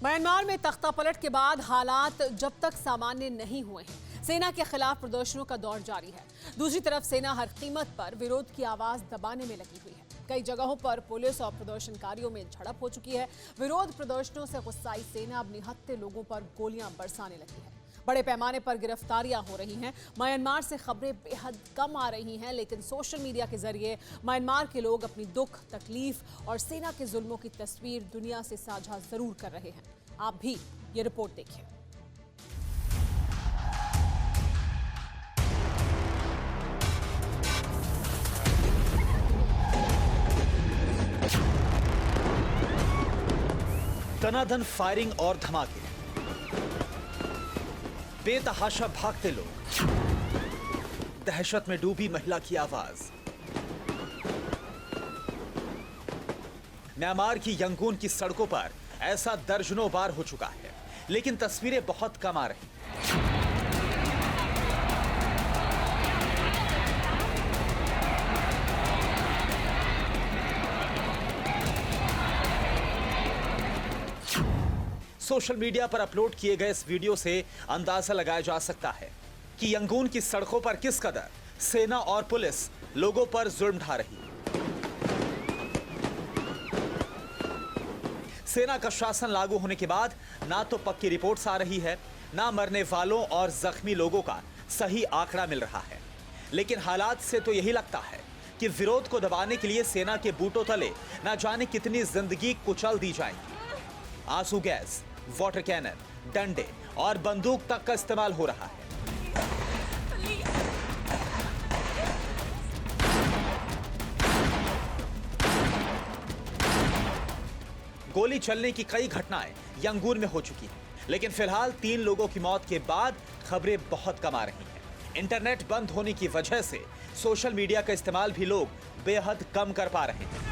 Myanmar में तख्तापलट के बाद हालात जब तक सामान्य नहीं हुए हैं, सेना के खिलाफ प्रदर्शनों का दौर जारी है। दूसरी तरफ सेना हर कीमत पर विरोध की आवाज दबाने में लगी हुई है। कई जगहों पर पुलिस और प्रदर्शनकारियों में झड़प हो चुकी है। विरोध प्रदर्शनों से गुस्साई सेना अब निहत्थे लोगों पर गोलियां बरसाने लगी है। बड़े पैमाने पर गिरफ्तारियां हो रही हैं। म्यांमार से खबरें बेहद कम आ रही हैं, लेकिन सोशल मीडिया के जरिए म्यांमार के लोग अपनी दुख, तकलीफ और सेना के जुल्मों की तस्वीर दुनिया से साझा जरूर कर रहे हैं। आप भी ये रिपोर्ट देखिए। तनातन फायरिंग और धमाके, बेतहाशा भागते लोग, दहशत में डूबी महिला की आवाज। म्यांमार की यंगून की सड़कों पर ऐसा दर्जनों बार हो चुका है, लेकिन तस्वीरें बहुत कम आ रही। सोशल मीडिया पर अपलोड किए गए इस वीडियो से अंदाजा लगाया जा सकता है कि यंगून की सड़कों पर किस कदर सेना और पुलिस लोगों पर जुल्म ढा रही है। सेना का शासन लागू होने के बाद ना तो पक्की रिपोर्ट्स आ रही है, ना मरने वालों और जख्मी लोगों का सही आंकड़ा मिल रहा है। लेकिन हालात से तो यही लगता है कि विरोध को दबाने के लिए सेना के बूटों तले ना जाने कितनी जिंदगी कुचल दी जाएगी। आंसू गैस, वाटर कैनन, डंडे और बंदूक तक का इस्तेमाल हो रहा है। गोली चलने की कई घटनाएं यंगून में हो चुकी हैं, लेकिन फिलहाल 3 लोगों की मौत के बाद खबरें बहुत कम आ रही हैं। इंटरनेट बंद होने की वजह से सोशल मीडिया का इस्तेमाल भी लोग बेहद कम कर पा रहे हैं।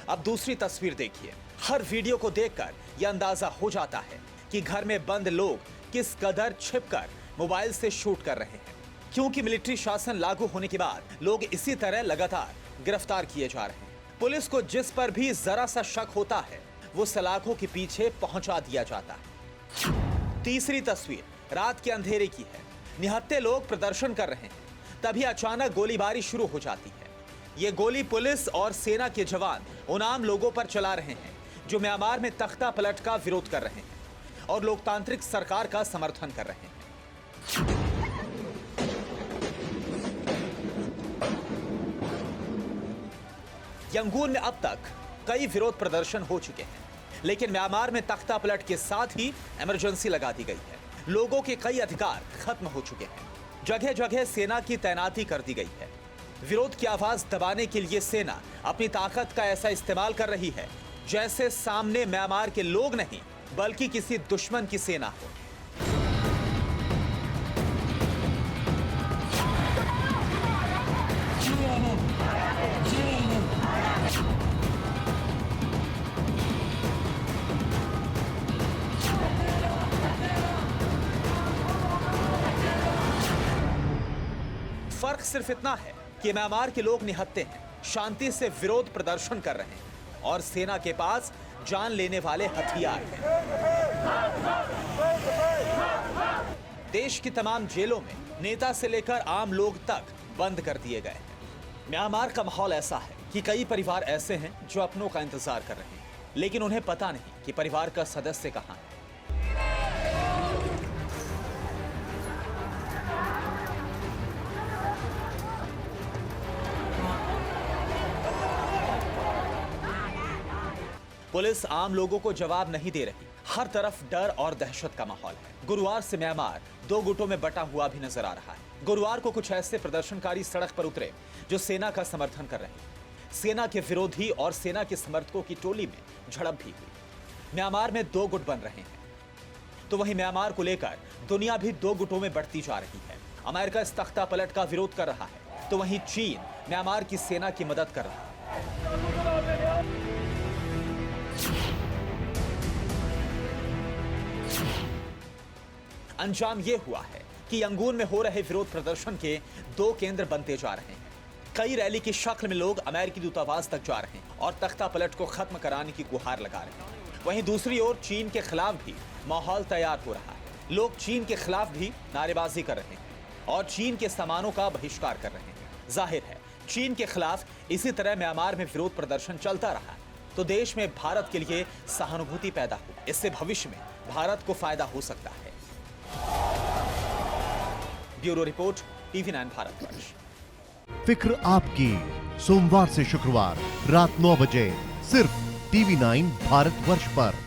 अब दूसरी तस्वीर देखिए। हर वीडियो को देखकर यह अंदाजा हो जाता है कि घर में बंद लोग किस कदर छिपकर मोबाइल से शूट कर रहे हैं, क्योंकि मिलिट्री शासन लागू होने के बाद लोग इसी तरह लगातार गिरफ्तार किए जा रहे हैं। पुलिस को जिस पर भी जरा सा शक होता है वो सलाखों के पीछे पहुंचा दिया जाता है। तीसरी तस्वीर रात के अंधेरे की है। निहत्थे लोग प्रदर्शन कर रहे हैं, तभी अचानक गोलीबारी शुरू हो जाती है। ये गोली पुलिस और सेना के जवान उन आम लोगों पर चला रहे हैं जो म्यांमार में तख्ता पलट का विरोध कर रहे हैं और लोकतांत्रिक सरकार का समर्थन कर रहे हैं। यंगून में अब तक कई विरोध प्रदर्शन हो चुके हैं, लेकिन म्यांमार में तख्ता पलट के साथ ही इमरजेंसी लगा दी गई है। लोगों के कई अधिकार खत्म हो चुके हैं। जगह जगह सेना की तैनाती कर दी गई है। विरोध की आवाज दबाने के लिए सेना अपनी ताकत का ऐसा इस्तेमाल कर रही है जैसे सामने म्यांमार के लोग नहीं बल्कि किसी दुश्मन की सेना हो। फर्क सिर्फ इतना है कि म्यांमार के लोग निहत्थे हैं, शांति से विरोध प्रदर्शन कर रहे हैं और सेना के पास जान लेने वाले हथियार हैं। देश की तमाम जेलों में नेता से लेकर आम लोग तक बंद कर दिए गए हैं। म्यांमार का माहौल ऐसा है कि कई परिवार ऐसे हैं जो अपनों का इंतजार कर रहे हैं, लेकिन उन्हें पता नहीं कि परिवार का सदस्य कहां है। पुलिस आम लोगों को जवाब नहीं दे रही। हर तरफ डर और दहशत का माहौल है। गुरुवार से म्यांमार 2 गुटों में बटा हुआ भी नजर आ रहा है। गुरुवार को कुछ ऐसे प्रदर्शनकारी सड़क पर उतरे जो सेना का समर्थन कर रहे हैं। सेना के विरोधी और सेना के समर्थकों की टोली में झड़प भी हुई। म्यांमार में 2 गुट बन रहे हैं, तो वहीं म्यांमार को लेकर दुनिया भी 2 गुटों में बढ़ती जा रही है। अमेरिका इस तख्ता पलट का विरोध कर रहा है, तो वहीं चीन म्यांमार की सेना की मदद कर रहा है। अंजाम ये हुआ है कि यंगून में हो रहे विरोध प्रदर्शन के 2 केंद्र बनते जा रहे हैं। कई रैली की शक्ल में लोग अमेरिकी दूतावास तक जा रहे हैं और तख्ता पलट को खत्म कराने की गुहार लगा रहे हैं। वहीं दूसरी ओर चीन के खिलाफ भी माहौल तैयार हो रहा है। लोग चीन के खिलाफ भी नारेबाजी कर रहे हैं और चीन के सामानों का बहिष्कार कर रहे हैं। जाहिर है चीन के खिलाफ इसी तरह म्यांमार में विरोध प्रदर्शन चलता रहा तो देश में भारत के लिए सहानुभूति पैदा हो। इससे भविष्य में भारत को फायदा हो सकता है। Bureau report, TV9 Bharatvarsh. फिक्र आपकी, सोमवार से शुक्रवार रात 9 बजे सिर्फ TV9 भारतवर्ष पर।